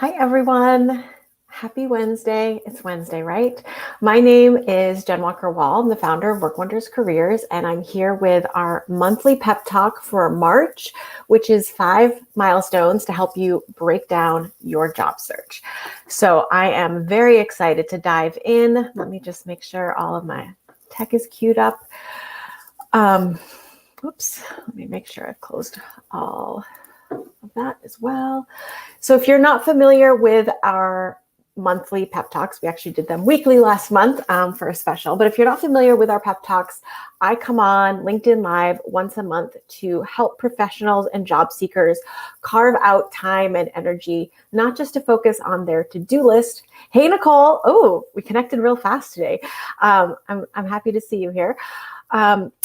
Hi, everyone. Happy Wednesday. It's Wednesday, right? My name is Jen Walker-Wall. I'm the founder of Work Wonders Careers, and I'm here with our monthly pep talk for March, which is 5 milestones to help you break down your job search. So I am very excited to dive in. Let me just make sure all of my tech is queued up. Oops, let me make sure I've closed all of that as well. So if you're not familiar with our monthly pep talks, we actually did them weekly last month for a special, but if you're not familiar with our pep talks, I come on LinkedIn Live once a month to help professionals and job seekers carve out time and energy, not just to focus on their to-do list. Hey, Nicole. Oh, we connected real fast today. I'm happy to see you here.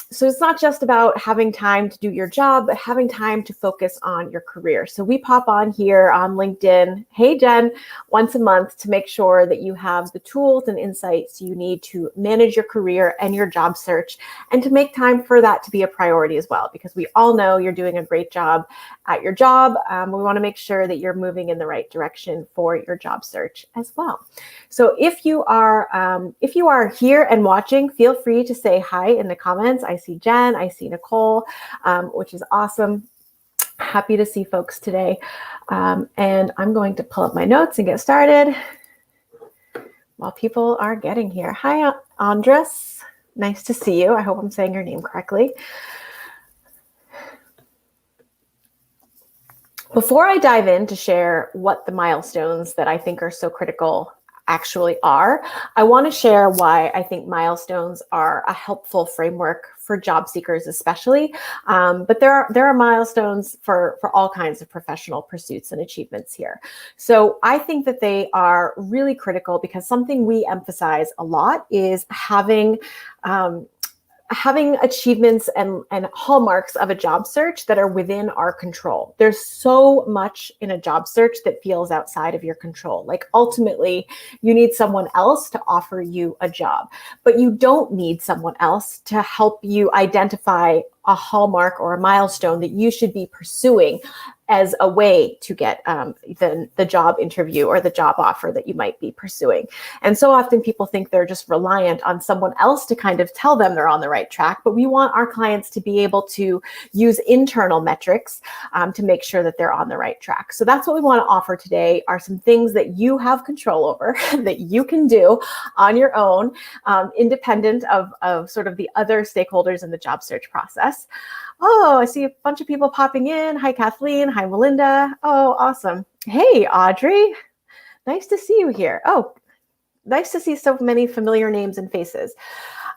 So it's not just about having time to do your job, but having time to focus on your career. So we pop on here on LinkedIn, hey Jen, once a month to make sure that you have the tools and insights you need to manage your career and your job search, and to make time for that to be a priority as well, because we all know you're doing a great job at your job. We want to make sure that you're moving in the right direction for your job search as well. So if you are here and watching, feel free to say hi in the comments. I see Jen, I see Nicole, which is awesome. Happy to see folks today. And I'm going to pull up my notes and get started while people are getting here. Hi, Andres. Nice to see you. I hope I'm saying your name correctly. Before I dive in to share what the milestones that I think are so critical actually are, I want to share why I think milestones are a helpful framework for job seekers especially. But there are milestones for all kinds of professional pursuits and achievements here. So I think that they are really critical because something we emphasize a lot is having achievements and hallmarks of a job search that are within our control. There's so much in a job search that feels outside of your control. Like ultimately, you need someone else to offer you a job, but you don't need someone else to help you identify a hallmark or a milestone that you should be pursuing as a way to get the job interview or the job offer that you might be pursuing. And so often people think they're just reliant on someone else to kind of tell them they're on the right track, but we want our clients to be able to use internal metrics to make sure that they're on the right track. So that's what we want to offer today, are some things that you have control over that you can do on your own, independent of sort of the other stakeholders in the job search process. Oh, I see a bunch of people popping in. Hi, Kathleen. Hi, Melinda. Oh, awesome. Hey, Audrey. Nice to see you here. Oh, nice to see so many familiar names and faces.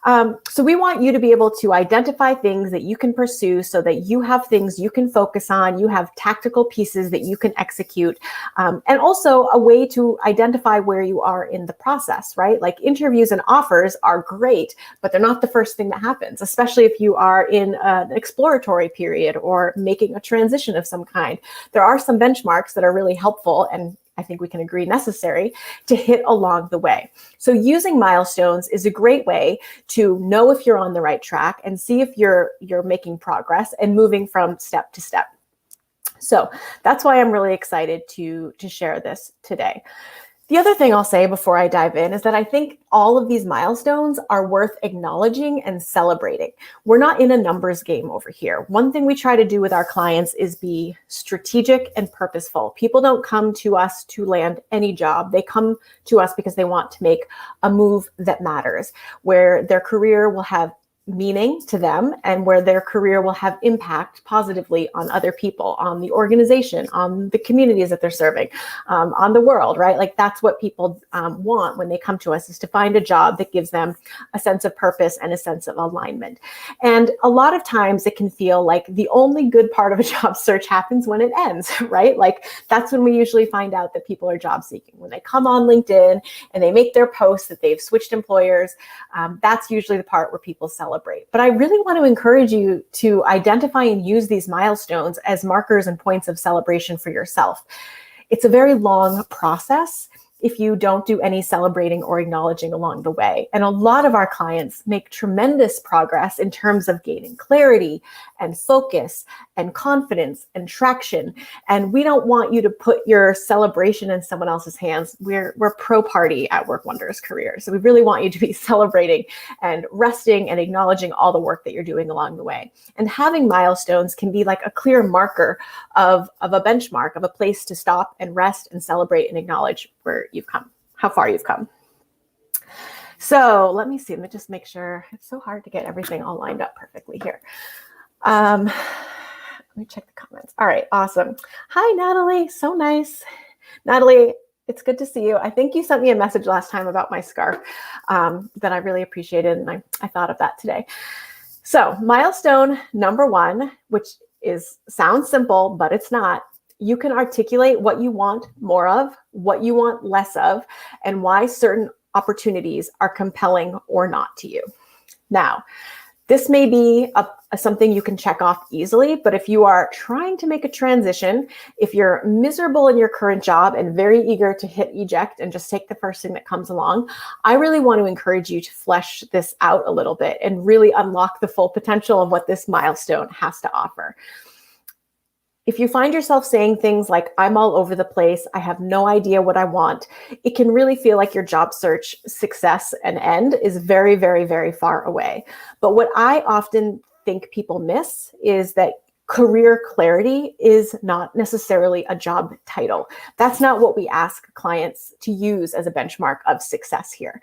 So we want you to be able to identify things that you can pursue so that you have things you can focus on, you have tactical pieces that you can execute, and also a way to identify where you are in the process, right? Like interviews and offers are great, but they're not the first thing that happens, especially if you are in an exploratory period or making a transition of some kind. There are some benchmarks that are really helpful, and I think we can agree necessary to hit along the way. So using milestones is a great way to know if you're on the right track and see if you're making progress and moving from step to step. So that's why I'm really excited to share this today. The other thing I'll say before I dive in is that I think all of these milestones are worth acknowledging and celebrating. We're not in a numbers game over here. One thing we try to do with our clients is be strategic and purposeful. People don't come to us to land any job. They come to us because they want to make a move that matters, where their career will have meaning to them and where their career will have impact positively on other people, on the organization, on the communities that they're serving, on the world, right? Like that's what people want when they come to us, is to find a job that gives them a sense of purpose and a sense of alignment. And a lot of times it can feel like the only good part of a job search happens when it ends, right? Like that's when we usually find out that people are job seeking. When they come on LinkedIn and they make their posts that they've switched employers, that's usually the part where people celebrate. But I really want to encourage you to identify and use these milestones as markers and points of celebration for yourself. It's a very long process. if you don't do any celebrating or acknowledging along the way. And a lot of our clients make tremendous progress in terms of gaining clarity and focus and confidence and traction. And we don't want you to put your celebration in someone else's hands. We're pro party at Work Wonders Career. So we really want you to be celebrating and resting and acknowledging all the work that you're doing along the way. And having milestones can be like a clear marker of a benchmark, of a place to stop and rest and celebrate and acknowledge where you've come, how far you've come. So let me see, let me just make sure. It's so hard to get everything all lined up perfectly here. Let me check the comments. All right, awesome. Hi, Natalie, so nice. Natalie, it's good to see you. I think you sent me a message last time about my scarf that I really appreciated, and I thought of that today. So milestone number 1, which sounds simple, but it's not. You can articulate what you want more of, what you want less of, and why certain opportunities are compelling or not to you. Now, this may be something you can check off easily, but if you are trying to make a transition, if you're miserable in your current job and very eager to hit eject and just take the first thing that comes along, I really want to encourage you to flesh this out a little bit and really unlock the full potential of what this milestone has to offer. If you find yourself saying things like, I'm all over the place, I have no idea what I want, it can really feel like your job search success and end is very, very, very far away. But what I often think people miss is that career clarity is not necessarily a job title. That's not what we ask clients to use as a benchmark of success here.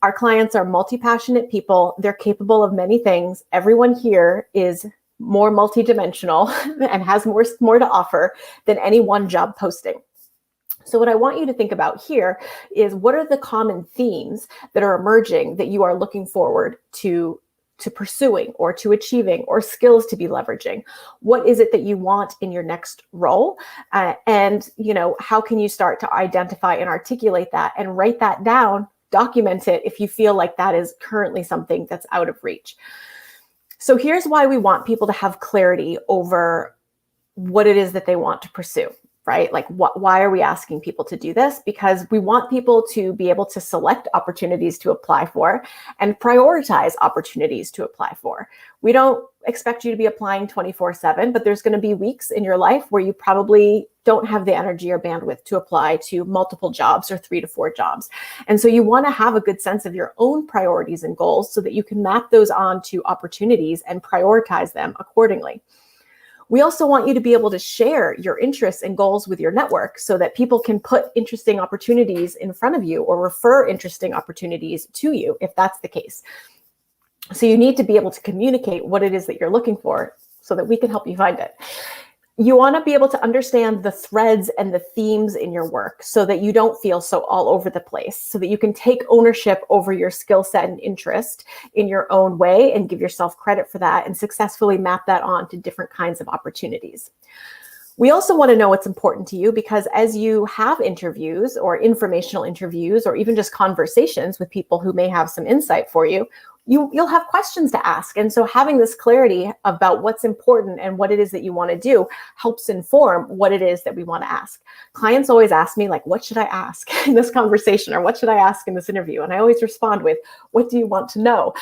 Our clients are multi-passionate people. They're capable of many things. Everyone here is more multidimensional and has more to offer than any one job posting. So what I want you to think about here is, what are the common themes that are emerging that you are looking forward to pursuing or to achieving, or skills to be leveraging? What is it that you want in your next role? And how can you start to identify and articulate that and write that down, document it if you feel like that is currently something that's out of reach. So here's why we want people to have clarity over what it is that they want to pursue, right? Like, why are we asking people to do this? Because we want people to be able to select opportunities to apply for and prioritize opportunities to apply for. We don't expect you to be applying 24/7, but there's going to be weeks in your life where you probably don't have the energy or bandwidth to apply to multiple jobs or 3 to 4 jobs. And so you want to have a good sense of your own priorities and goals so that you can map those onto opportunities and prioritize them accordingly. We also want you to be able to share your interests and goals with your network so that people can put interesting opportunities in front of you or refer interesting opportunities to you if that's the case. So you need to be able to communicate what it is that you're looking for so that we can help you find it. You want to be able to understand the threads and the themes in your work so that you don't feel so all over the place, so that you can take ownership over your skill set and interest in your own way and give yourself credit for that and successfully map that on to different kinds of opportunities. We also want to know what's important to you, because as you have interviews or informational interviews or even just conversations with people who may have some insight for you, you'll have questions to ask. And so having this clarity about what's important and what it is that you want to do helps inform what it is that we want to ask. Clients always ask me, like, what should I ask in this conversation, or what should I ask in this interview? And I always respond with, what do you want to know?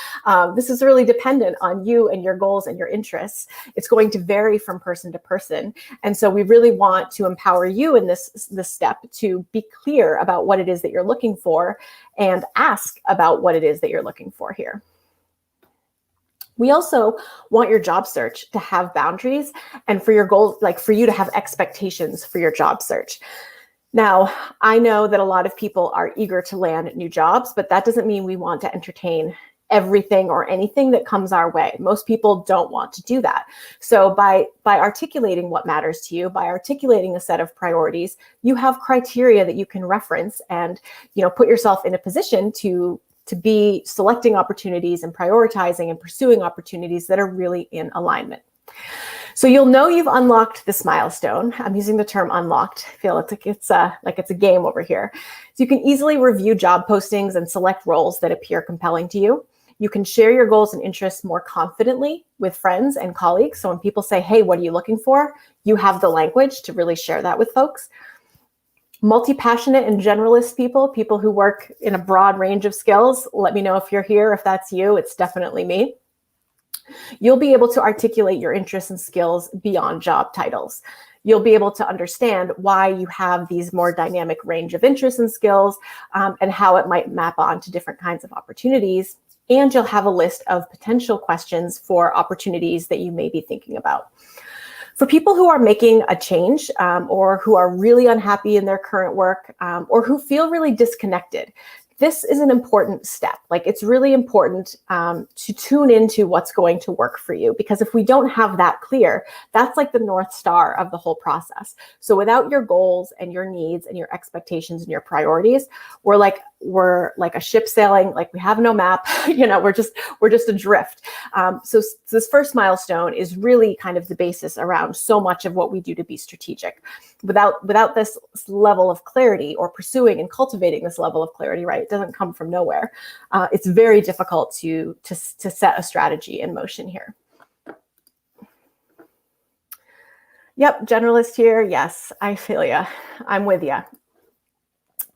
This is really dependent on you and your goals and your interests. It's going to vary from person to person. And so we really want to empower you in this step to be clear about what it is that you're looking for and ask about what it is that you're looking for here. We also want your job search to have boundaries and for your goals, like for you to have expectations for your job search. Now, I know that a lot of people are eager to land new jobs, but that doesn't mean we want to entertain everything or anything that comes our way. Most people don't want to do that. So by articulating what matters to you, by articulating a set of priorities, you have criteria that you can reference and, put yourself in a position to be selecting opportunities and prioritizing and pursuing opportunities that are really in alignment. So you'll know you've unlocked this milestone. I'm using the term unlocked. I feel like it's a game over here. So you can easily review job postings and select roles that appear compelling to you. You can share your goals and interests more confidently with friends and colleagues. So when people say, hey, what are you looking for? You have the language to really share that with folks. Multi-passionate and generalist people who work in a broad range of skills. Let me know if you're here. If that's you, it's definitely me. You'll be able to articulate your interests and skills beyond job titles. You'll be able to understand why you have these more dynamic range of interests and skills, and how it might map on to different kinds of opportunities. And you'll have a list of potential questions for opportunities that you may be thinking about. For people who are making a change, or who are really unhappy in their current work, or who feel really disconnected, this is an important step. Like, it's really important to tune into what's going to work for you, because if we don't have that clear, that's like the North Star of the whole process. So without your goals and your needs and your expectations and your priorities, we're like a ship sailing, like we have no map, we're just adrift. So this first milestone is really kind of the basis around so much of what we do to be strategic. Without this level of clarity, or pursuing and cultivating this level of clarity, right? It doesn't come from nowhere. It's very difficult to set a strategy in motion here. Yep, generalist here. Yes, I feel ya. I'm with ya.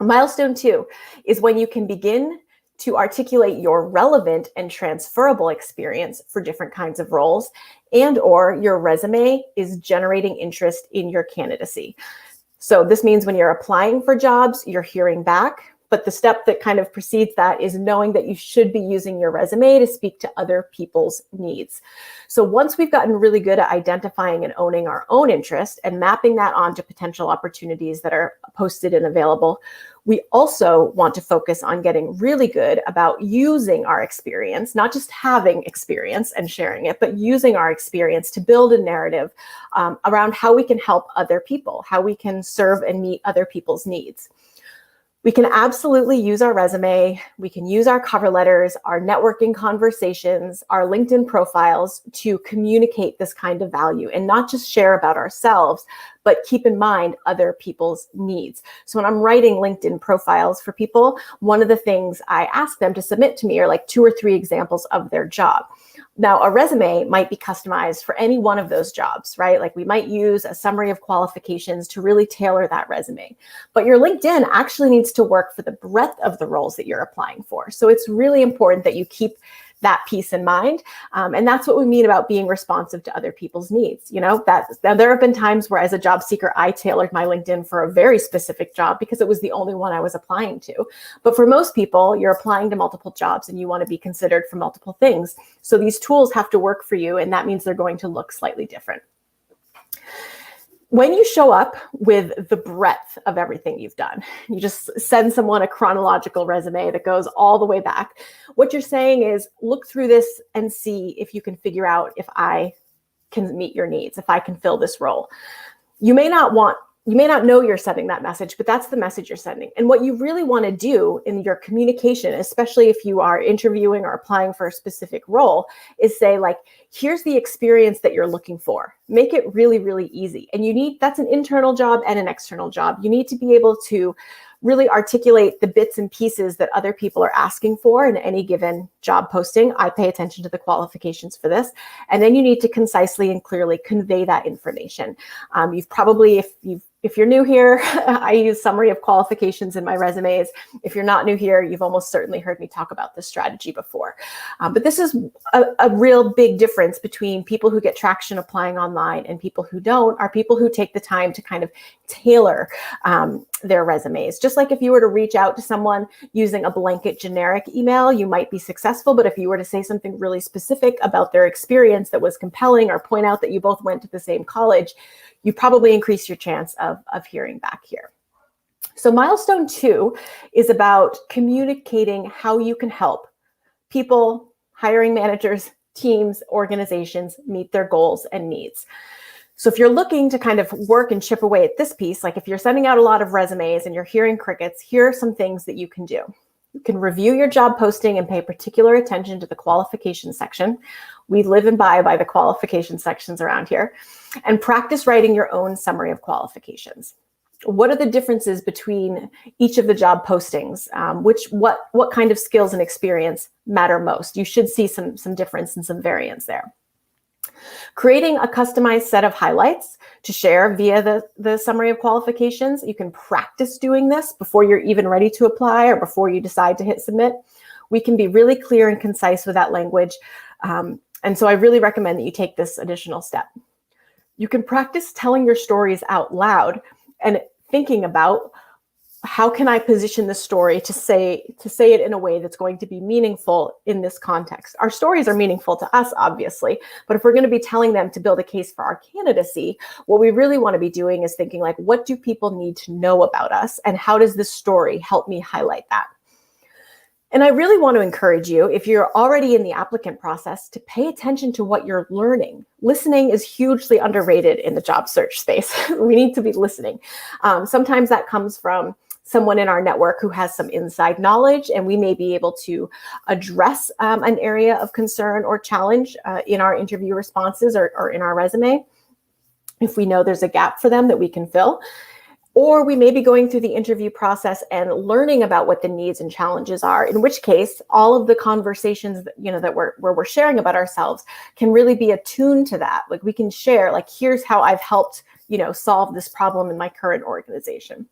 Milestone 2 is when you can begin to articulate your relevant and transferable experience for different kinds of roles, and/or your resume is generating interest in your candidacy. So this means when you're applying for jobs, you're hearing back, but the step that kind of precedes that is knowing that you should be using your resume to speak to other people's needs. So once we've gotten really good at identifying and owning our own interest and mapping that onto potential opportunities that are posted and available, we also want to focus on getting really good about using our experience, not just having experience and sharing it, but using our experience to build a narrative around how we can help other people, how we can serve and meet other people's needs. We can absolutely use our resume. We can use our cover letters, our networking conversations, our LinkedIn profiles to communicate this kind of value, and not just share about ourselves, but keep in mind other people's needs. So when I'm writing LinkedIn profiles for people, one of the things I ask them to submit to me are like 2 or 3 examples of their job. Now, a resume might be customized for any one of those jobs, right? Like, we might use a summary of qualifications to really tailor that resume. But your LinkedIn actually needs to work for the breadth of the roles that you're applying for. So it's really important that you keep that piece in mind. And that's what we mean about being responsive to other people's needs. Now, there have been times where, as a job seeker, I tailored my LinkedIn for a very specific job because it was the only one I was applying to. But for most people, you're applying to multiple jobs and you want to be considered for multiple things. So these tools have to work for you, and that means they're going to look slightly different. When you show up with the breadth of everything you've done, you just send someone a chronological resume that goes all the way back. What you're saying is, look through this and see if you can figure out if I can meet your needs, if I can fill this role. You may not know you're sending that message, but that's the message you're sending. And what you really want to do in your communication, especially if you are interviewing or applying for a specific role, is say, like, here's the experience that you're looking for. Make it really, really easy. And that's an internal job and an external job. You need to be able to really articulate the bits and pieces that other people are asking for in any given job posting. I pay attention to the qualifications for this. And then you need to concisely and clearly convey that information. You've probably, if you're new here, I use summary of qualifications in my resumes. If you're not new here, you've almost certainly heard me talk about this strategy before. But this is a real big difference between people who get traction applying online and people who don't, are people who take the time to kind of tailor their resumes. Just like if you were to reach out to someone using a blanket generic email, you might be successful. But if you were to say something really specific about their experience that was compelling, or point out that you both went to the same college, you probably increase your chance of hearing back here. So milestone 2 is about communicating how you can help people, hiring managers, teams, organizations meet their goals and needs. So if you're looking to kind of work and chip away at this piece, like if you're sending out a lot of resumes and you're hearing crickets, here are some things that you can do. You can review your job posting and pay particular attention to the qualification section. We live and die by the qualification sections around here. And practice writing your own summary of qualifications. What are the differences between each of the job postings? What kind of skills and experience matter most? You should see some difference and some variance there. Creating a customized set of highlights to share via the summary of qualifications. You can practice doing this before you're even ready to apply or before you decide to hit submit. We can be really clear and concise with that language. And so I really recommend that you take this additional step. You can practice telling your stories out loud and thinking about, how can I position the story to say it in a way that's going to be meaningful in this context? Our stories are meaningful to us, obviously, but if we're going to be telling them to build a case for our candidacy, what we really want to be doing is thinking like, what do people need to know about us? And how does this story help me highlight that? And I really want to encourage you, if you're already in the applicant process, to pay attention to what you're learning. Listening is hugely underrated in the job search space. We need to be listening. Sometimes that comes from someone in our network who has some inside knowledge, and we may be able to address an area of concern or challenge in our interview responses or in our resume, if we know there's a gap for them that we can fill. Or we may be going through the interview process and learning about what the needs and challenges are, in which case all of the conversations that we're sharing about ourselves can really be attuned to that. Like, we can share, like, here's how I've helped solve this problem in my current organization.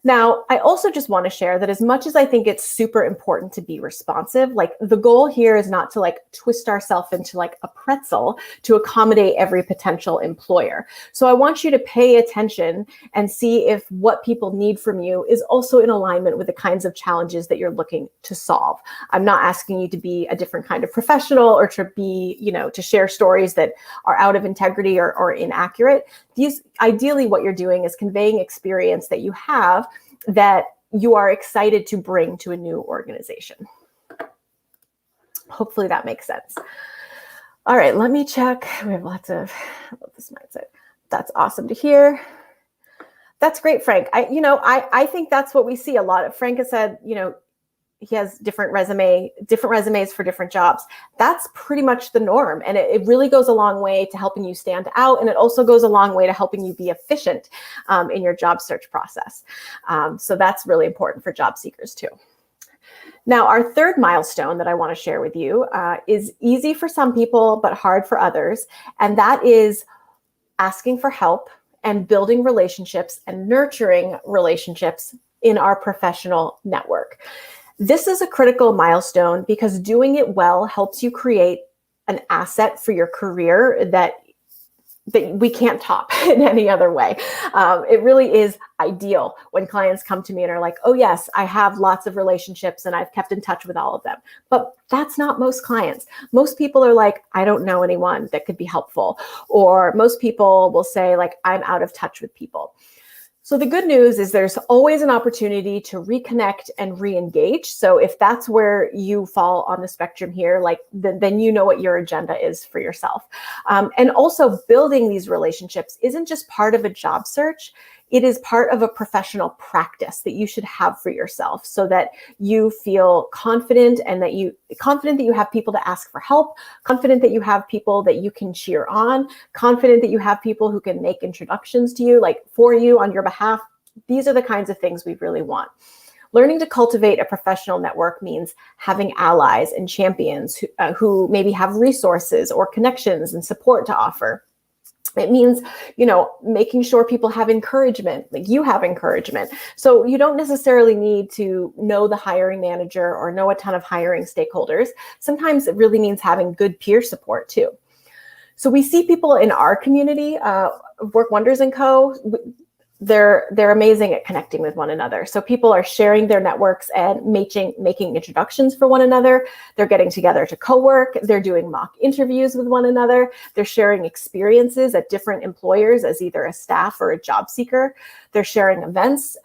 Now, I also just want to share that as much as I think it's super important to be responsive, like, the goal here is not to like twist ourselves into like a pretzel to accommodate every potential employer. So I want you to pay attention and see if what people need from you is also in alignment with the kinds of challenges that you're looking to solve. I'm not asking you to be a different kind of professional or to be, to share stories that are out of integrity or inaccurate. Ideally, what you're doing is conveying experience that you have that you are excited to bring to a new organization. Hopefully that makes sense. All right, let me check. We have I love this mindset. That's awesome to hear. That's great, Frank. I think that's what we see a lot. Frank has said, he has different resumes for different jobs. That's pretty much the norm. And it really goes a long way to helping you stand out. And it also goes a long way to helping you be efficient in your job search process. So that's really important for job seekers too. Now, our third milestone that I want to share with you is easy for some people, but hard for others. And that is asking for help and building relationships and nurturing relationships in our professional network. This is a critical milestone because doing it well helps you create an asset for your career that we can't top in any other way. It really is ideal when clients come to me and are like, oh yes, I have lots of relationships and I've kept in touch with all of them. But that's not most clients. Most people are like, I don't know anyone that could be helpful. Or most people will say like, I'm out of touch with people. So the good news is there's always an opportunity to reconnect and re-engage. So if that's where you fall on the spectrum here, like then you know what your agenda is for yourself. And also building these relationships isn't just part of a job search. It is part of a professional practice that you should have for yourself so that you feel confident and that you have people to ask for help, confident that you have people that you can cheer on, confident that you have people who can make introductions to you, like for you on your behalf. These are the kinds of things we really want. Learning to cultivate a professional network means having allies and champions who maybe have resources or connections and support to offer. It means, making sure people have encouragement, like you have encouragement. So you don't necessarily need to know the hiring manager or know a ton of hiring stakeholders. Sometimes it really means having good peer support too. So we see people in our community, Work Wonders & Co., they're amazing at connecting with one another. So people are sharing their networks and making introductions for one another. They're getting together to co-work. They're doing mock interviews with one another. They're sharing experiences at different employers as either a staff or a job seeker. They're sharing events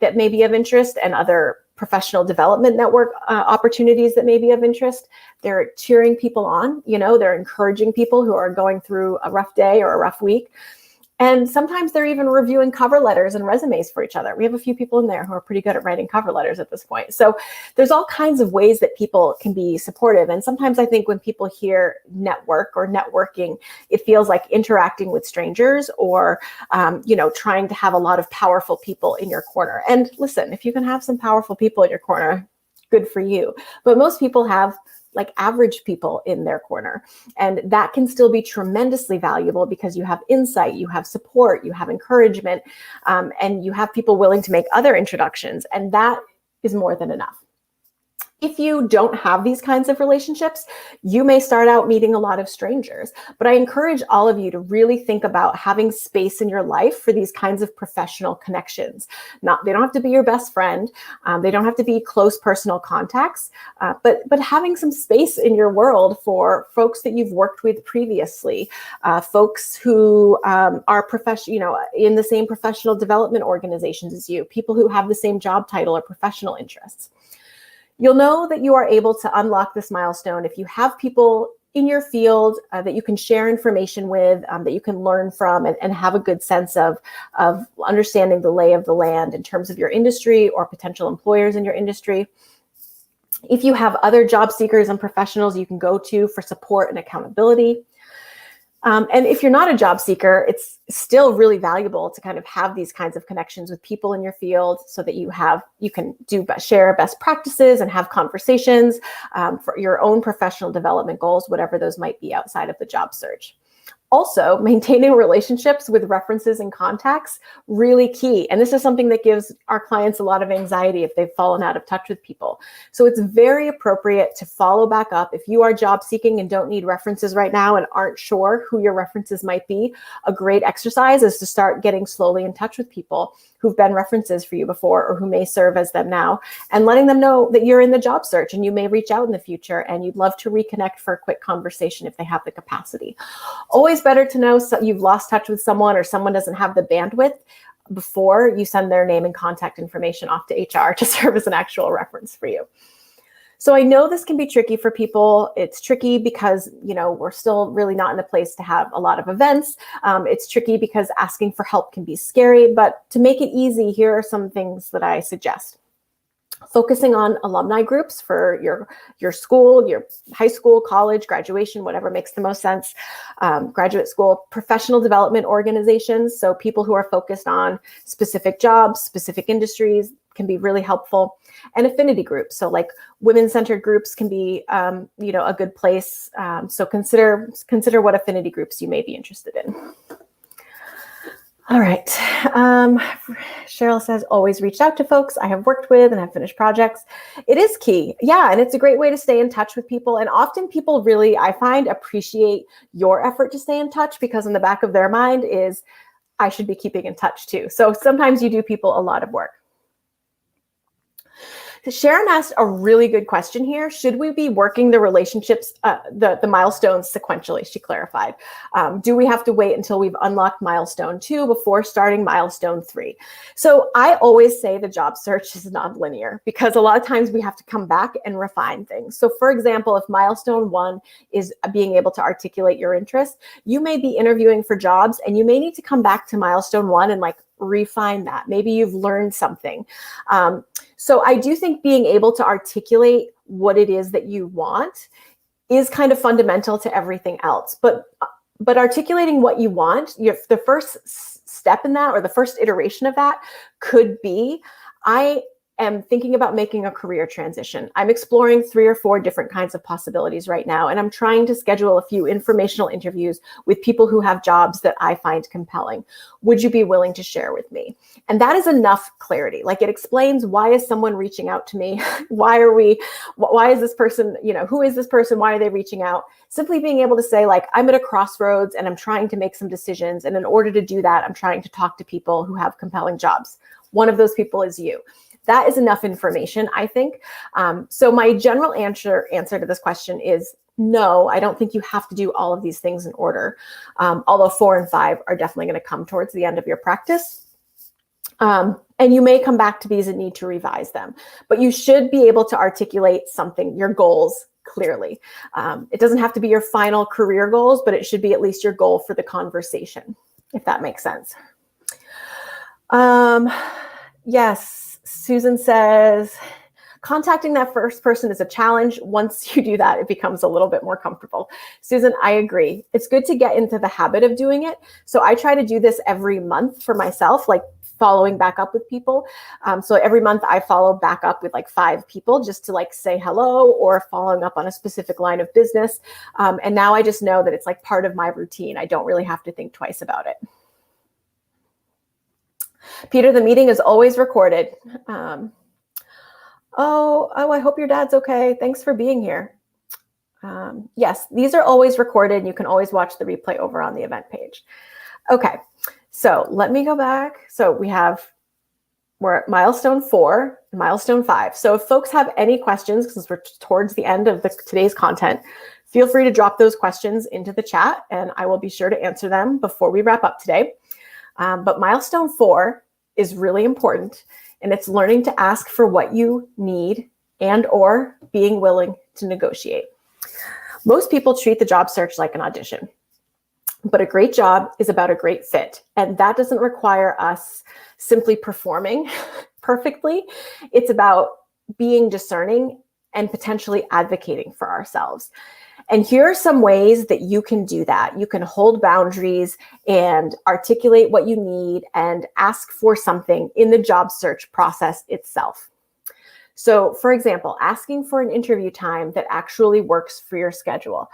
that may be of interest and other professional development network opportunities that may be of interest. They're cheering people on. They're encouraging people who are going through a rough day or a rough week. And sometimes they're even reviewing cover letters and resumes for each other. We have a few people in there who are pretty good at writing cover letters at this point. So there's all kinds of ways that people can be supportive. And sometimes I think when people hear network or networking, it feels like interacting with strangers or, trying to have a lot of powerful people in your corner. And listen, if you can have some powerful people in your corner, good for you. But most people have like average people in their corner. And that can still be tremendously valuable because you have insight, you have support, you have encouragement, and you have people willing to make other introductions. And that is more than enough. If you don't have these kinds of relationships, you may start out meeting a lot of strangers. But I encourage all of you to really think about having space in your life for these kinds of professional connections. They don't have to be your best friend. They don't have to be close personal contacts, but having some space in your world for folks that you've worked with previously, folks who are in the same professional development organizations as you, people who have the same job title or professional interests. You'll know that you are able to unlock this milestone if you have people in your field that you can share information with, that you can learn from, and have a good sense of understanding the lay of the land in terms of your industry or potential employers in your industry. If you have other job seekers and professionals you can go to for support and accountability. And if you're not a job seeker, it's still really valuable to kind of have these kinds of connections with people in your field so that you can share best practices and have conversations for your own professional development goals, whatever those might be outside of the job search. Also, maintaining relationships with references and contacts, really key. And this is something that gives our clients a lot of anxiety if they've fallen out of touch with people. So it's very appropriate to follow back up. If you are job seeking and don't need references right now and aren't sure who your references might be, a great exercise is to start getting slowly in touch with people who've been references for you before or who may serve as them now, and letting them know that you're in the job search and you may reach out in the future and you'd love to reconnect for a quick conversation if they have the capacity. Always better to know you've lost touch with someone or someone doesn't have the bandwidth before you send their name and contact information off to HR to serve as an actual reference for you. So I know this can be tricky for people. It's tricky because, we're still really not in a place to have a lot of events. It's tricky because asking for help can be scary, but to make it easy, here are some things that I suggest. Focusing on alumni groups for your school, your high school, college, graduation, whatever makes the most sense, graduate school, professional development organizations. So people who are focused on specific jobs, specific industries can be really helpful. And affinity groups. So like women-centered groups can be, a good place. So consider what affinity groups you may be interested in. All right. Cheryl says, always reached out to folks I have worked with and have finished projects. It is key. Yeah. And it's a great way to stay in touch with people. And often people really, I find, appreciate your effort to stay in touch because in the back of their mind is, I should be keeping in touch too. So sometimes you do people a lot of work. Sharon asked a really good question here. Should we be working the relationships, the milestones sequentially? She clarified. Do we have to wait until we've unlocked milestone 2 before starting milestone 3? So I always say the job search is non-linear because a lot of times we have to come back and refine things. So for example, if milestone 1 is being able to articulate your interest, you may be interviewing for jobs and you may need to come back to milestone 1 and refine that. Maybe you've learned something. So I do think being able to articulate what it is that you want is kind of fundamental to everything else. But articulating what you want, the first step in that or the first iteration of that could be, I am thinking about making a career transition. I'm exploring 3 or 4 different kinds of possibilities right now, and I'm trying to schedule a few informational interviews with people who have jobs that I find compelling. Would you be willing to share with me? And that is enough clarity. It explains, why is someone reaching out to me? Why is this person, who is this person? Why are they reaching out? Simply being able to say, I'm at a crossroads and I'm trying to make some decisions. And in order to do that, I'm trying to talk to people who have compelling jobs. One of those people is you. That is enough information, I think. So my general answer to this question is no, I don't think you have to do all of these things in order. Although 4 and 5 are definitely going to come towards the end of your practice. And you may come back to these and need to revise them. But you should be able to articulate your goals clearly. It doesn't have to be your final career goals, but it should be at least your goal for the conversation, if that makes sense. Yes. Susan says, Contacting that first person is a challenge. Once you do that, it becomes a little bit more comfortable. Susan, I agree. It's good to get into the habit of doing it. So I try to do this every month for myself, like following back up with people. So every month I follow back up with like 5 people just to like say hello or following up on a specific line of business. And now I just know that it's like part of my routine. I don't really have to think twice about it. Peter, the meeting is always recorded. I hope your dad's okay. Thanks for being here. Yes, these are always recorded. You can always watch the replay over on the event page. Okay, so let me go back. So we're at milestone 4 and milestone 5. So if folks have any questions, because we're towards the end of today's content, feel free to drop those questions into the chat and I will be sure to answer them before we wrap up today. But milestone 4 is really important, and it's learning to ask for what you need and or being willing to negotiate. Most people treat the job search like an audition, but a great job is about a great fit. And that doesn't require us simply performing perfectly. It's about being discerning and potentially advocating for ourselves. And here are some ways that you can do that. You can hold boundaries and articulate what you need and ask for something in the job search process itself. So, for example, asking for an interview time that actually works for your schedule.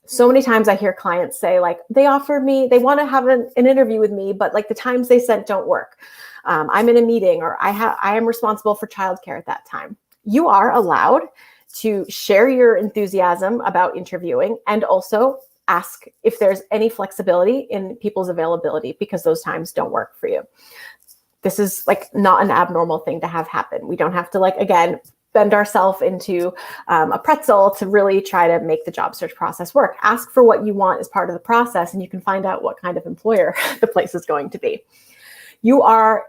So many times I hear clients say, like, they want to have an interview with me, but like the times they sent don't work. I'm in a meeting, or I am responsible for childcare at that time. You are allowed to share your enthusiasm about interviewing and also ask if there's any flexibility in people's availability because those times don't work for you. This is like not an abnormal thing to have happen. We don't have to again, bend ourselves into a pretzel to really try to make the job search process work. Ask for what you want as part of the process and you can find out what kind of employer the place is going to be. You are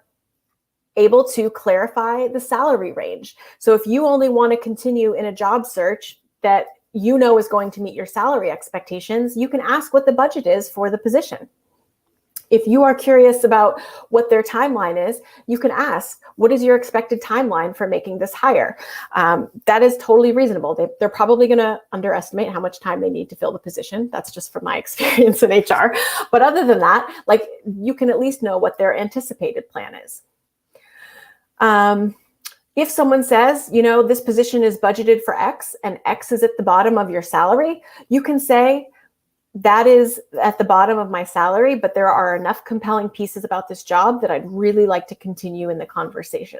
able to clarify the salary range. So if you only want to continue in a job search that you know is going to meet your salary expectations, you can ask what the budget is for the position. If you are curious about what their timeline is, you can ask, what is your expected timeline for making this hire? That is totally reasonable. They're probably going to underestimate how much time they need to fill the position. That's just from my experience in HR. But other than that, you can at least know what their anticipated plan is. If someone says, this position is budgeted for X and X is at the bottom of your salary, you can say, that is at the bottom of my salary, but there are enough compelling pieces about this job that I'd really like to continue in the conversation.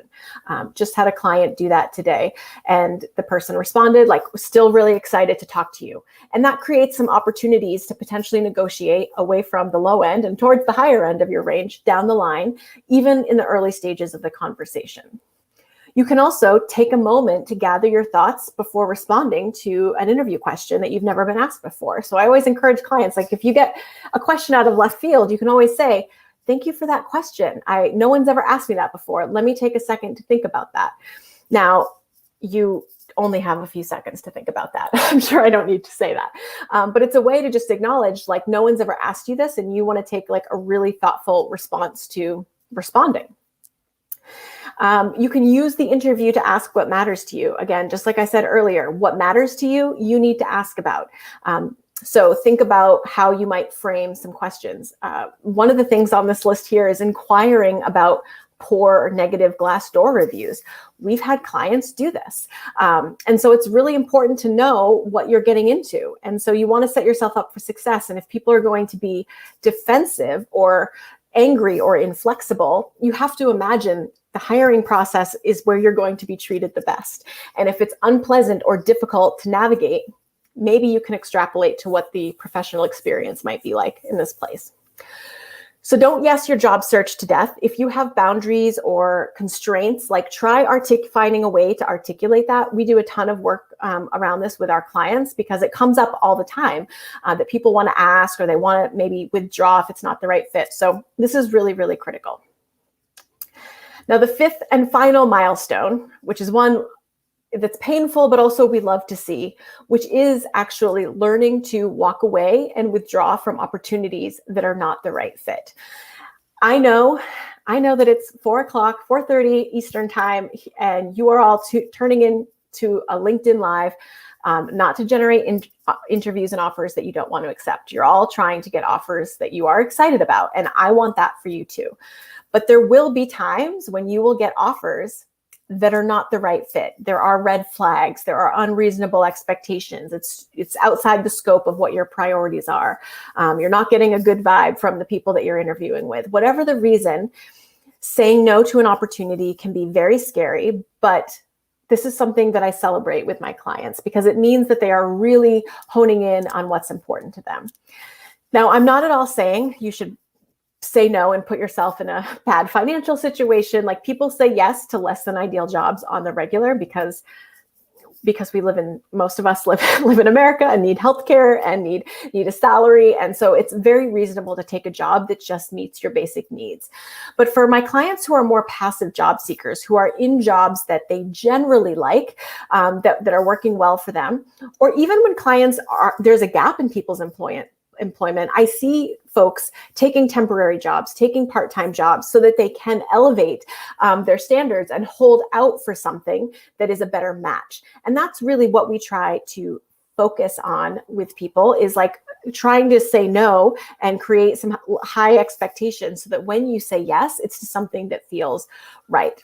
Just had a client do that today, and the person responded, still really excited to talk to you. And that creates some opportunities to potentially negotiate away from the low end and towards the higher end of your range down the line, even in the early stages of the conversation. You can also take a moment to gather your thoughts before responding to an interview question that you've never been asked before. So I always encourage clients, if you get a question out of left field, you can always say, thank you for that question. No one's ever asked me that before. Let me take a second to think about that. Now, you only have a few seconds to think about that. I'm sure I don't need to say that. But it's a way to just acknowledge, no one's ever asked you this, and you want to take a really thoughtful response to responding. You can use the interview to ask what matters to you. Again, just like I said earlier, what matters to you, you need to ask about. So think about how you might frame some questions. One of the things on this list here is inquiring about poor or negative Glassdoor reviews. We've had clients do this. And so it's really important to know what you're getting into. And so you want to set yourself up for success. And if people are going to be defensive or angry or inflexible, you have to imagine the hiring process is where you're going to be treated the best. And if it's unpleasant or difficult to navigate, maybe you can extrapolate to what the professional experience might be like in this place. So don't yes your job search to death. If you have boundaries or constraints, try finding a way to articulate that. We do a ton of work around this with our clients because it comes up all the time that people want to ask or they want to maybe withdraw if it's not the right fit. So this is really, really critical. Now, the 5th and final milestone, which is one that's painful, but also we love to see, which is actually learning to walk away and withdraw from opportunities that are not the right fit. I know I know that it's 4:30 Eastern time, and you are all turning into a LinkedIn Live, not to generate interviews and offers that you don't want to accept. You're all trying to get offers that you are excited about, and I want that for you too. But there will be times when you will get offers that are not the right fit. There are red flags. There are unreasonable expectations. It's outside the scope of what your priorities are. You're not getting a good vibe from the people that you're interviewing with. Whatever the reason, saying no to an opportunity can be very scary, but this is something that I celebrate with my clients because it means that they are really honing in on what's important to them. Now, I'm not at all saying you should say no and put yourself in a bad financial situation. Like, people say yes to less than ideal jobs on the regular because most of us live in America and need healthcare and need a salary. And so it's very reasonable to take a job that just meets your basic needs. But for my clients who are more passive job seekers, who are in jobs that they generally like, that are working well for them, or even when there's a gap in people's employment, I see folks taking temporary jobs, taking part-time jobs so that they can elevate their standards and hold out for something that is a better match. And that's really what we try to focus on with people, is like trying to say no and create some high expectations so that when you say yes, it's to something that feels right.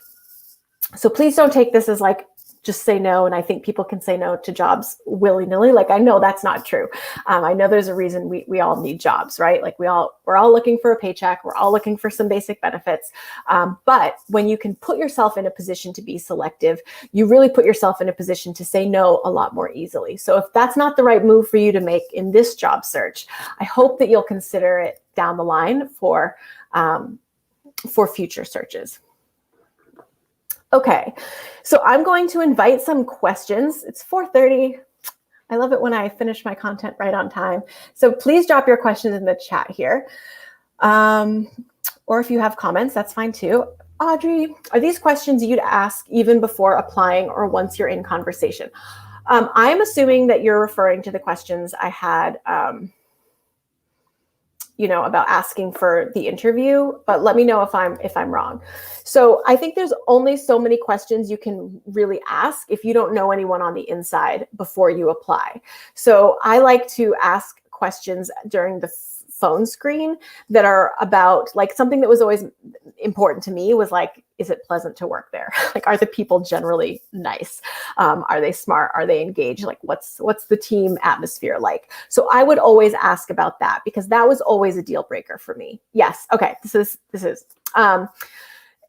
So please don't take this as like, just say no. And I think people can say no to jobs willy-nilly. Like, I know that's not true. I know there's a reason we all need jobs, right? Like we're all looking for a paycheck. We're all looking for some basic benefits. But when you can put yourself in a position to be selective, you really put yourself in a position to say no a lot more easily. So if that's not the right move for you to make in this job search, I hope that you'll consider it down the line for future searches. Okay, so I'm going to invite some questions. It's 4:30. I love it when I finish my content right on time. So please drop your questions in the chat here. Or if you have comments, that's fine too. Audrey, are these questions you'd ask even before applying or once you're in conversation? I'm assuming that you're referring to the questions I had about asking for the interview, but let me know if I'm wrong. So I think there's only so many questions you can really ask if you don't know anyone on the inside before you apply. So I like to ask questions during the phone screen that are about, like, something that was always important to me was like, is it pleasant to work there? Like, are the people generally nice? Are they smart? Are they engaged? Like, what's the team atmosphere like? So I would always ask about that because that was always a deal breaker for me. Yes. Okay. This is.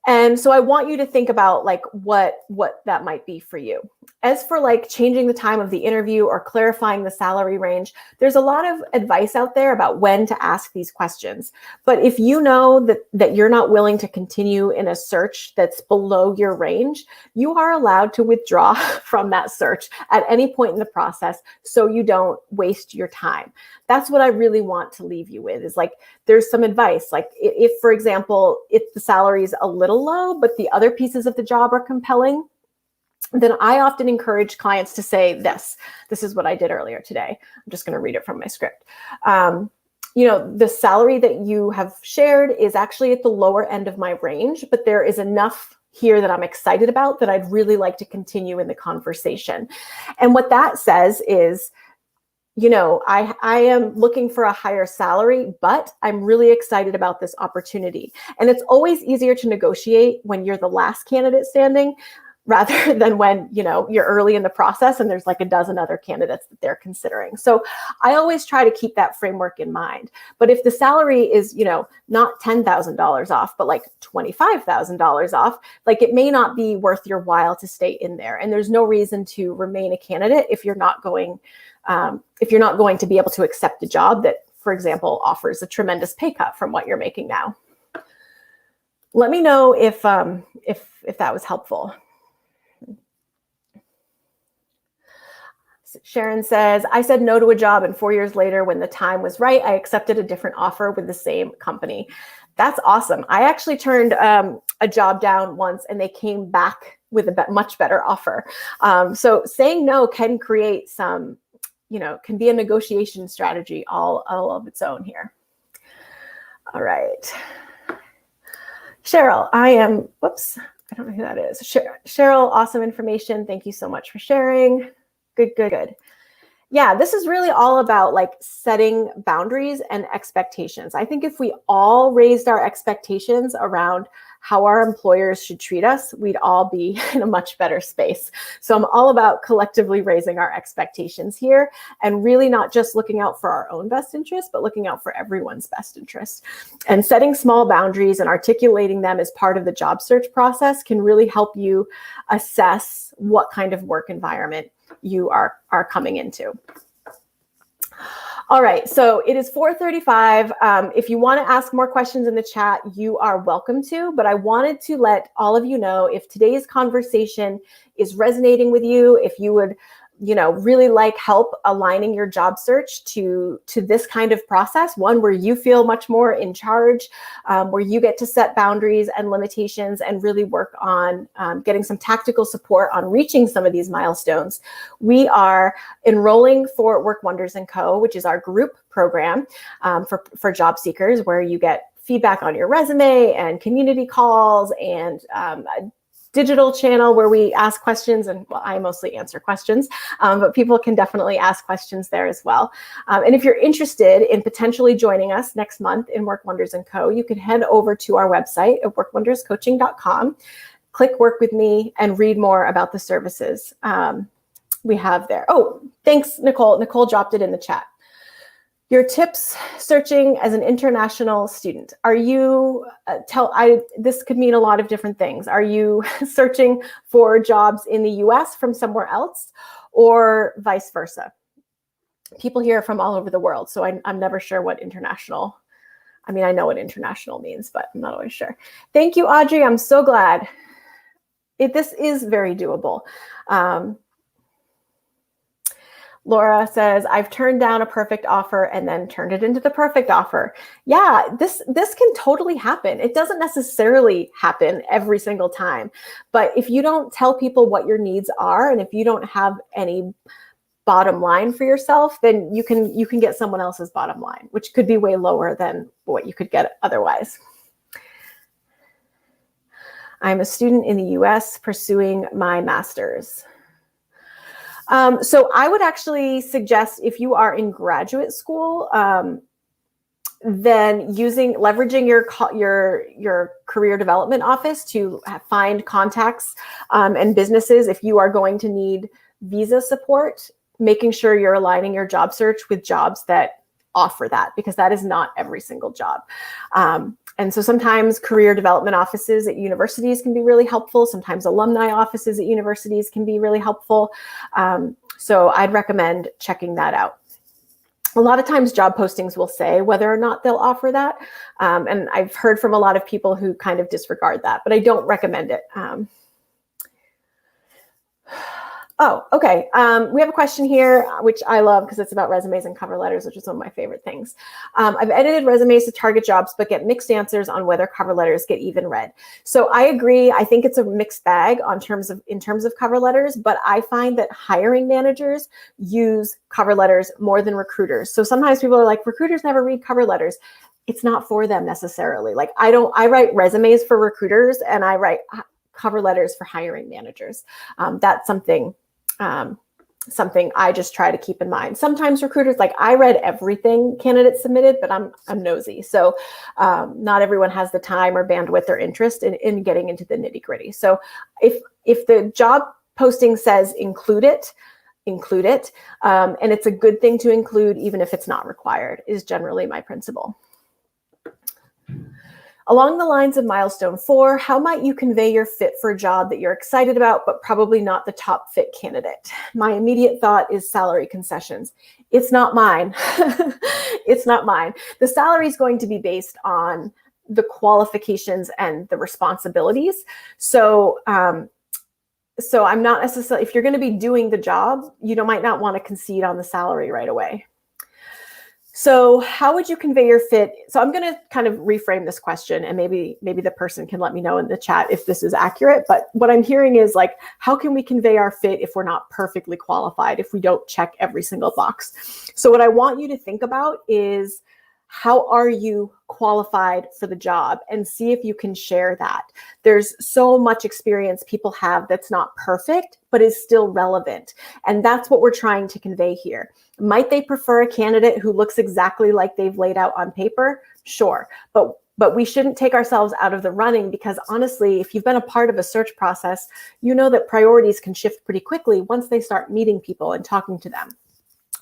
And so I want you to think about like what that might be for you. As for like changing the time of the interview or clarifying the salary range, there's a lot of advice out there about when to ask these questions. But if you know that you're not willing to continue in a search that's below your range, you are allowed to withdraw from that search at any point in the process so you don't waste your time. That's what I really want to leave you with, is like, there's some advice. Like if, for example, if the salary is a little low, but the other pieces of the job are compelling, then I often encourage clients to say this. This is what I did earlier today. I'm just going to read it from my script. The salary that you have shared is actually at the lower end of my range, but there is enough here that I'm excited about that I'd really like to continue in the conversation. And what that says is, I am looking for a higher salary, but I'm really excited about this opportunity. And it's always easier to negotiate when you're the last candidate standing rather than when, you're early in the process and there's like a dozen other candidates that they're considering. So I always try to keep that framework in mind. But if the salary is, not $10,000 off, but like $25,000 off, like it may not be worth your while to stay in there. And there's no reason to remain a candidate if you're not going to be able to accept a job that, for example, offers a tremendous pay cut from what you're making now. Let me know if that was helpful. Sharon says, I said no to a job, and 4 years later, when the time was right, I accepted a different offer with the same company. That's awesome. I actually turned a job down once, and they came back with a much better offer. So saying no can create some, can be a negotiation strategy all of its own here. All right. Cheryl, whoops, I don't know who that is. Cheryl, awesome information. Thank you so much for sharing. Good. Yeah, this is really all about like setting boundaries and expectations. I think if we all raised our expectations around how our employers should treat us, we'd all be in a much better space. So I'm all about collectively raising our expectations here and really not just looking out for our own best interest, but looking out for everyone's best interest. And setting small boundaries and articulating them as part of the job search process can really help you assess what kind of work environment you are coming into. All right, so it is 4:35. If you want to ask more questions in the chat, you are welcome to, but I wanted to let all of you know if today's conversation is resonating with you, if you would really like help aligning your job search to this kind of process, one where you feel much more in charge, where you get to set boundaries and limitations and really work on getting some tactical support on reaching some of these milestones. We are enrolling for Work Wonders & Co., which is our group program for job seekers, where you get feedback on your resume and community calls and digital channel where we ask questions, and well, I mostly answer questions, but people can definitely ask questions there as well. And if you're interested in potentially joining us next month in Work Wonders & Co., you can head over to our website at workwonderscoaching.com, click Work With Me, and read more about the services we have there. Oh, thanks, Nicole. Nicole dropped it in the chat. Your tips searching as an international student. Are you, this could mean a lot of different things. Are you searching for jobs in the US from somewhere else, or vice versa? People here are from all over the world, so I'm never sure what international, I mean, I know what international means, but I'm not always sure. Thank you, Audrey, I'm so glad. This is very doable. Laura says, I've turned down a perfect offer and then turned it into the perfect offer. Yeah, this can totally happen. It doesn't necessarily happen every single time, but if you don't tell people what your needs are, and if you don't have any bottom line for yourself, then you can get someone else's bottom line, which could be way lower than what you could get otherwise. I'm a student in the US pursuing my master's. So I would actually suggest, if you are in graduate school, then leveraging your career development office to find contacts and businesses. If you are going to need visa support, making sure you're aligning your job search with jobs that offer that, because that is not every single job. And so sometimes career development offices at universities can be really helpful. Sometimes alumni offices at universities can be really helpful. So I'd recommend checking that out. A lot of times job postings will say whether or not they'll offer that. And I've heard from a lot of people who kind of disregard that, but I don't recommend it. Oh, okay. We have a question here, which I love because it's about resumes and cover letters, which is one of my favorite things. I've edited resumes to target jobs, but get mixed answers on whether cover letters get even read. So I agree. I think it's a mixed bag in terms of cover letters, but I find that hiring managers use cover letters more than recruiters. So sometimes people are like, recruiters never read cover letters. It's not for them necessarily. Like I write resumes for recruiters and I write cover letters for hiring managers. That's something I just try to keep in mind. Sometimes recruiters, like I read everything candidates submitted, but I'm nosy. So not everyone has the time or bandwidth or interest in getting into the nitty gritty. So if the job posting says include it. And it's a good thing to include, even if it's not required, is generally my principle. Along the lines of Milestone 4, how might you convey your fit for a job that you're excited about, but probably not the top fit candidate? My immediate thought is salary concessions. It's not mine. It's not mine. The salary is going to be based on the qualifications and the responsibilities. So I'm not necessarily, if you're going to be doing the job, you might not want to concede on the salary right away. So how would you convey your fit? So I'm going to kind of reframe this question, and maybe the person can let me know in the chat if this is accurate. But what I'm hearing is like, how can we convey our fit if we're not perfectly qualified, if we don't check every single box? So what I want you to think about is how are you qualified for the job, and see if you can share that. There's so much experience people have that's not perfect, but is still relevant. And that's what we're trying to convey here. Might they prefer a candidate who looks exactly like they've laid out on paper? Sure. But we shouldn't take ourselves out of the running, because honestly, if you've been a part of a search process, you know that priorities can shift pretty quickly once they start meeting people and talking to them.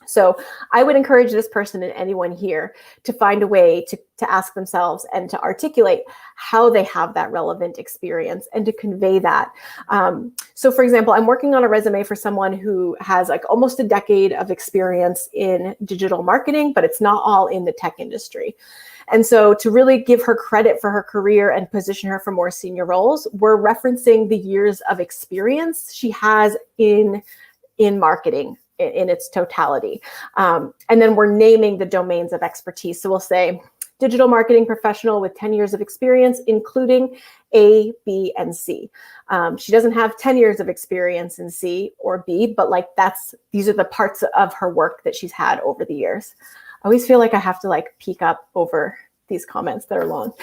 So I would encourage this person and anyone here to find a way to ask themselves and to articulate how they have that relevant experience and to convey that. So for example, I'm working on a resume for someone who has like almost a decade of experience in digital marketing, but it's not all in the tech industry. And so to really give her credit for her career and position her for more senior roles, we're referencing the years of experience she has in marketing in its totality. And then we're naming the domains of expertise. So we'll say digital marketing professional with 10 years of experience, including A, B, and C. She doesn't have 10 years of experience in C or B, but like these are the parts of her work that she's had over the years. I always feel like I have to like peek up over these comments that are long.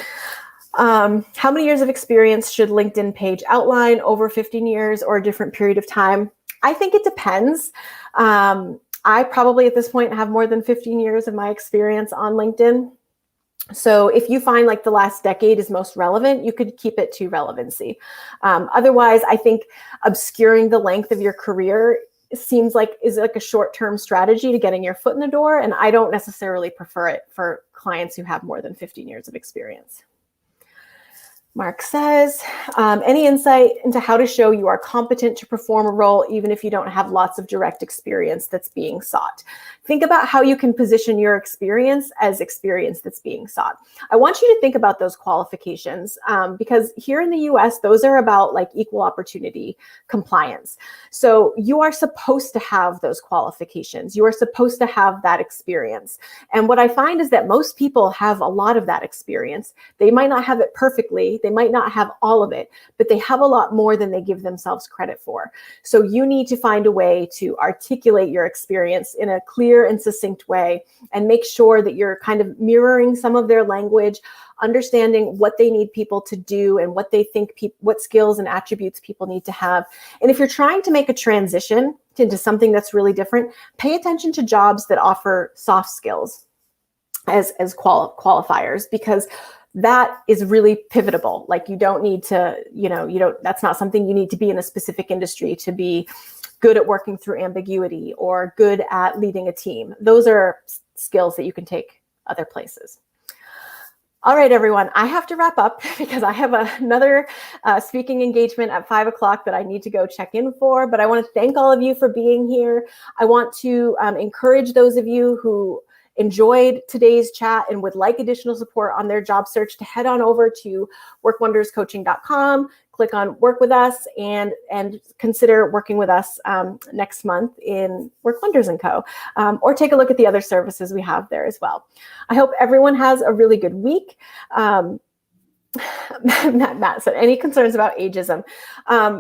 How many years of experience should LinkedIn page outline? Over 15 years or a different period of time? I think it depends. I probably at this point have more than 15 years of my experience on LinkedIn. So if you find like the last decade is most relevant, you could keep it to relevancy. Otherwise, I think obscuring the length of your career seems like is like a short-term strategy to getting your foot in the door. And I don't necessarily prefer it for clients who have more than 15 years of experience. Mark says, any insight into how to show you are competent to perform a role, even if you don't have lots of direct experience that's being sought? Think about how you can position your experience as experience that's being sought. I want you to think about those qualifications because here in the US, those are about like equal opportunity compliance. So you are supposed to have those qualifications. You are supposed to have that experience. And what I find is that most people have a lot of that experience. They might not have it perfectly. They might not have all of it, but they have a lot more than they give themselves credit for. So you need to find a way to articulate your experience in a clear and succinct way and make sure that you're kind of mirroring some of their language, understanding what they need people to do and what they think, what skills and attributes people need to have. And if you're trying to make a transition into something that's really different, pay attention to jobs that offer soft skills as qualifiers, because that is really pivotable. Like you don't need to, that's not something you need to be in a specific industry to be good at working through ambiguity or good at leading a team. Those are skills that you can take other places. All right, everyone, I have to wrap up because I have another speaking engagement at 5 o'clock that I need to go check in for, but I want to thank all of you for being here. I want to encourage those of you who enjoyed today's chat and would like additional support on their job search to head on over to workwonderscoaching.com, click on work with us, and consider working with us next month in Work Wonders & Co. Or take a look at the other services we have there as well. I hope everyone has a really good week. Matt said, any concerns about ageism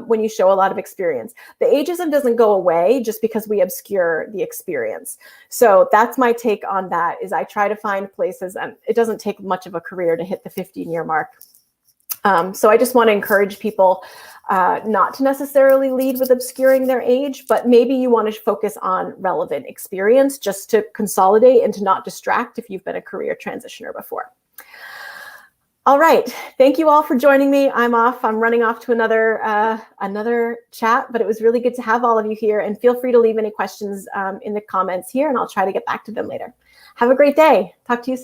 when you show a lot of experience? The ageism doesn't go away just because we obscure the experience. So that's my take on that, is I try to find places, and it doesn't take much of a career to hit the 15-year mark. So I just want to encourage people not to necessarily lead with obscuring their age, but maybe you want to focus on relevant experience just to consolidate and to not distract if you've been a career transitioner before. All right. Thank you all for joining me. I'm off. I'm running off to another chat, but it was really good to have all of you here, and feel free to leave any questions in the comments here and I'll try to get back to them later. Have a great day. Talk to you soon.